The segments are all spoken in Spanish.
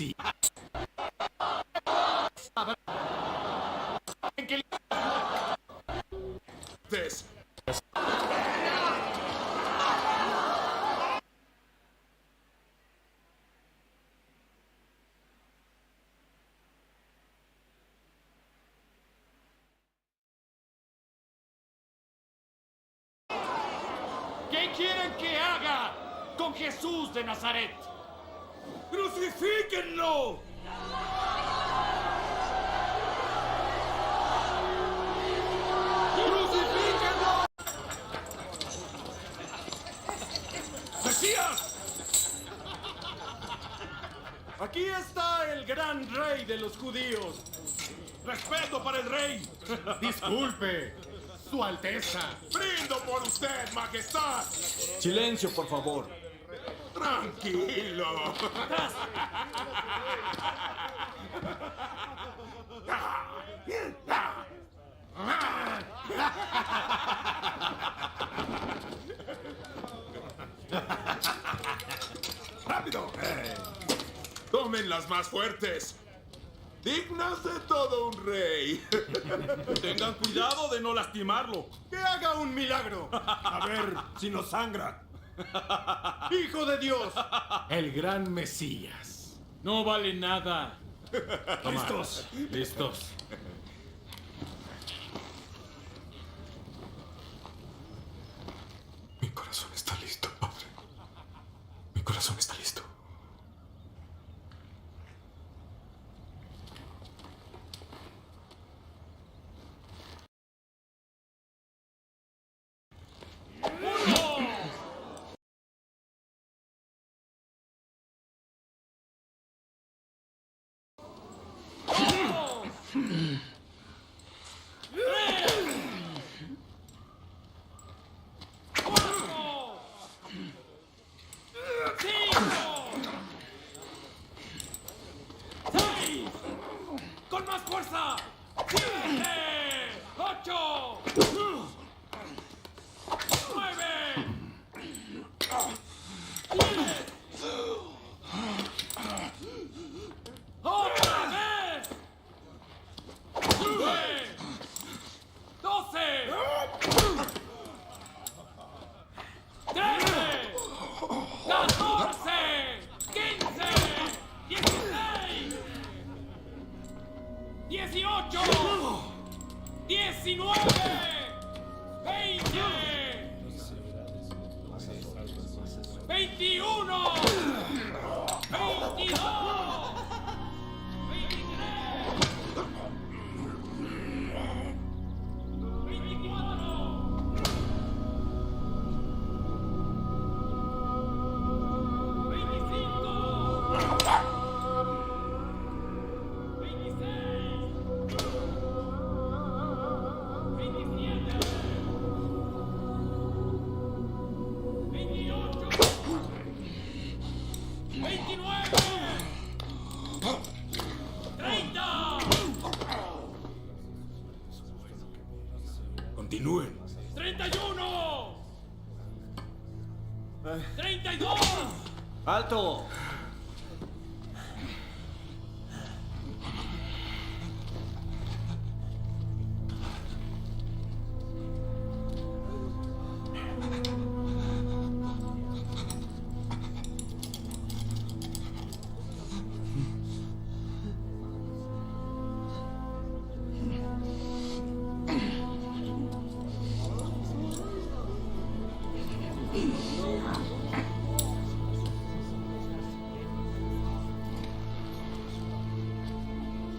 Mesías. ¿En qué ¿Qué quieren que haga con Jesús de Nazaret? ¡Crucifíquenlo! ¡Crucifíquenlo! ¡Mesías! Aquí está el gran rey de los judíos. ¡Respeto para el rey! Disculpe, Su Alteza. ¡Brindo por usted, majestad! Silencio, por favor. ¡Tranquilo! ¡Rápido! ¡Tomen las más fuertes! ¡Dignas de todo un rey! Tengan cuidado de no lastimarlo. ¡Que haga un milagro! A ver si no sangra. ¡Hijo de Dios! El gran Mesías. No vale nada. ¿Listos? Listos. Mi corazón está listo, Padre. Mi corazón está listo. ¡Con más fuerza! ¡7! ¡8! ¡9! ¡Otra vez! 12, 13, 14, 15, 16, 18, 19, 20, 21, 22, 23, 24, 25, 26, 27, 28, 29, 30. Continúen. 31, 32. ¡Alto!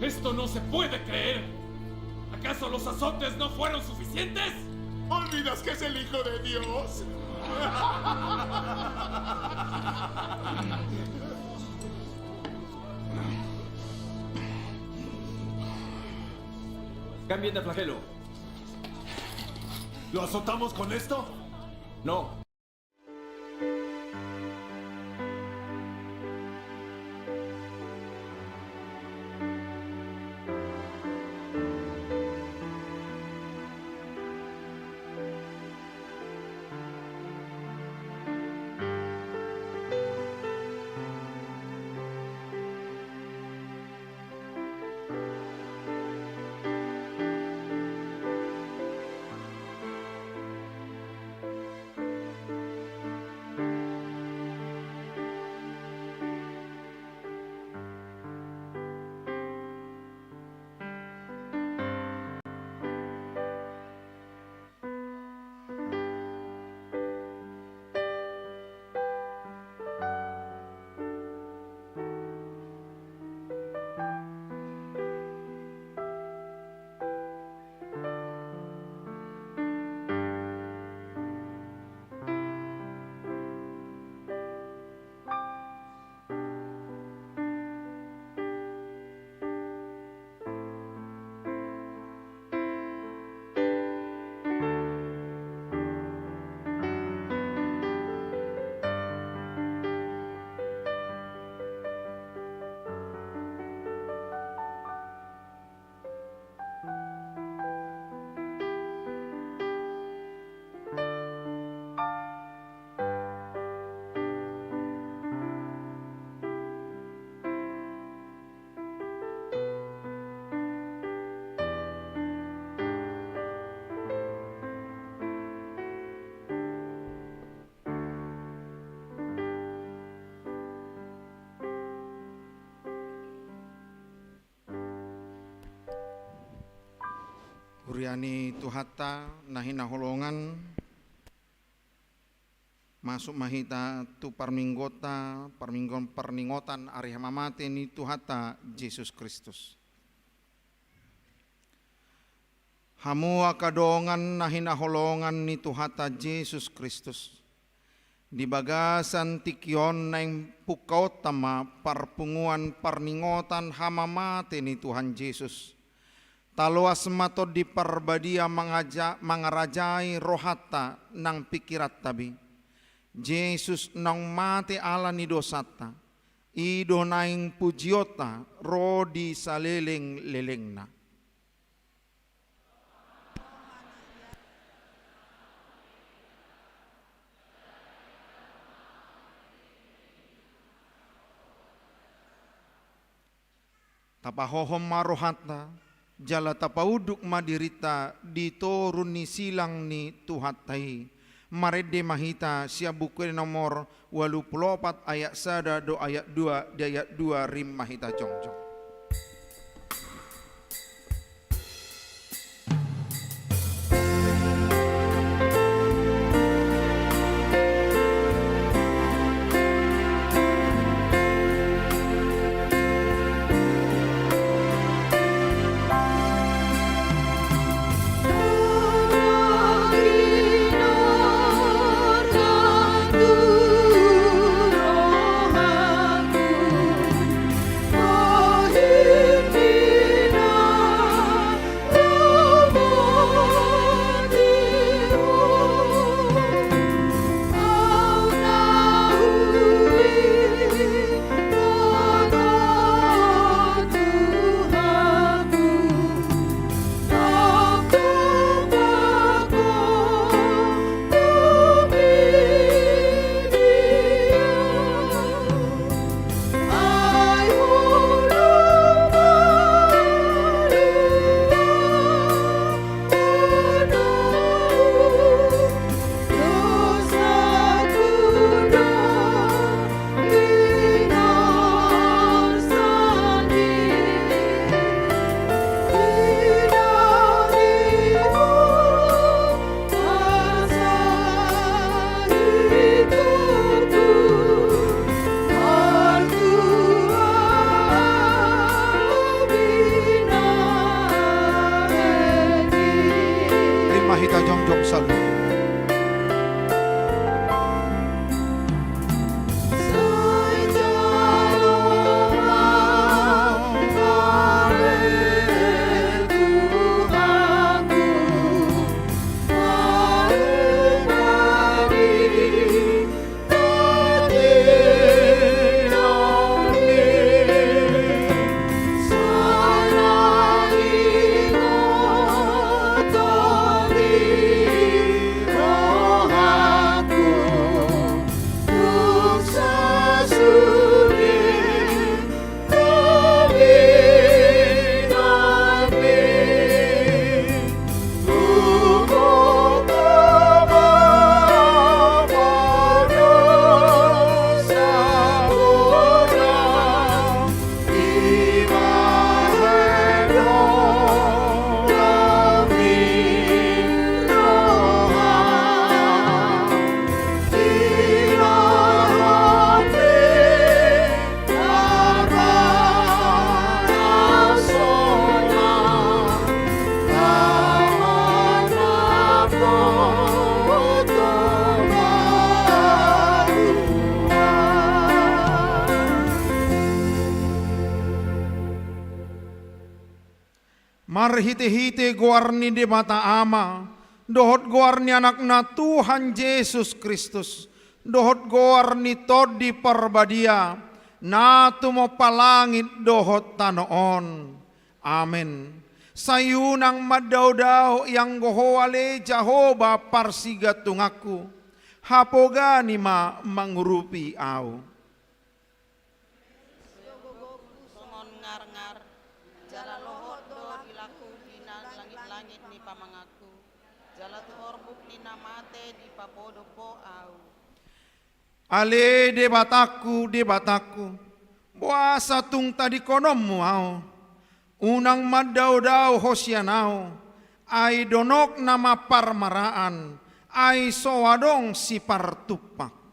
Esto no se puede creer. ¿Acaso los azotes no fueron suficientes? ¿Olvidas que es el Hijo de Dios? Cambien de flagelo. ¿Lo azotamos con esto? No. Uriani tuhata nahina holongan masuk mahita tu parminggon perningotan ari hamamate ni tuhata Yesus Kristus. Hamua kadongan nahina holongan ni tuhata Yesus Kristus. Di bagasan tikyon na pukau tama parpunguan parningotan hamamate ni Tuhan Yesus. Taluas matod di parbadia mangarajai rohata nang pikirat tabi. Yesus nang mate ala ni dosata. Ido naing pujiota rodi saleleng-lelengna. Tapahohom marohata, jala tapauduk madirita ditorun ni silang ni tuhatai. Marede mahita siya buku nomor 84 ayat 1 do ayat 2 di ayat 2 rim mahita jongjong. Mahita jongjong salu. Marhite-hite guarni di mata ama, dohot guarni anakna Tuhan Yesus Kristus, dohot guarni todi parbadia, na tumo palangit dohot tanoon. Amen. Sayunang madaw-daw yang gohoale Jahoba parsiga tungaku, hapogani ma mangurupi au. Ale debataku, buasa tung tadi konommu au, unang madaw-daw hosyanau, ay donok nama parmaraan, ay sowadong si partupak.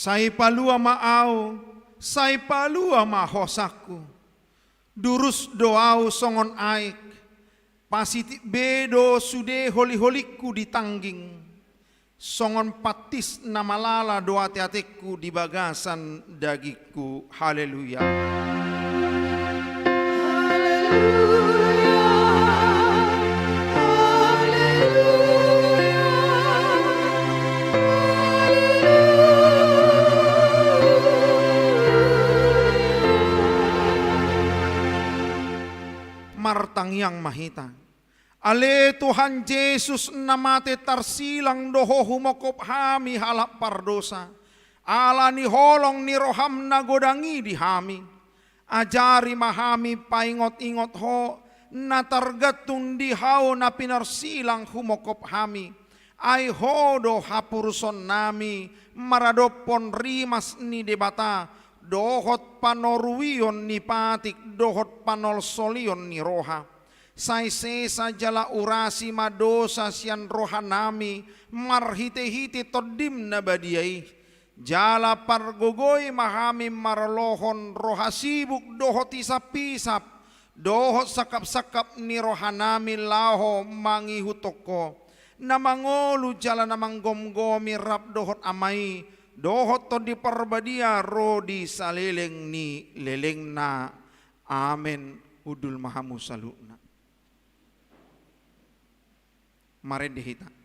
Say palua mahosaku, durus doau songon aik, pasiti bedo sude holi-holiku ditangging, songon patis nama lala doa teateku di bagasan dagiku. Haleluya. Martang yang mahita, ale Tuhan Yesus namate tarsilang doho humokop hami halap pardosa, ala ni holong ni roham nagodangi di hami, ajari mahami paingot-ingot ho, natargatun di hao na pinarsilang humokop hami, ay hodo hapurson nami, maradopon rimas ni debata, dohot panoruion ni patik, dohot panolsolion ni roha. Say sesa jala urasi madosa sian roha nami, marhite-hite todim na badiay. Jala pargogoy mahami marlohon roha sibuk dohot isap-isap, dohot sakap-sakap ni roha nami laho mangihutoko. Namangolu jala namang gom-gomi rap dohot amai, dohot to di parbadia rodi saleleng ni leleng na. Amen. Udul mahamu saluna. Mari dihita.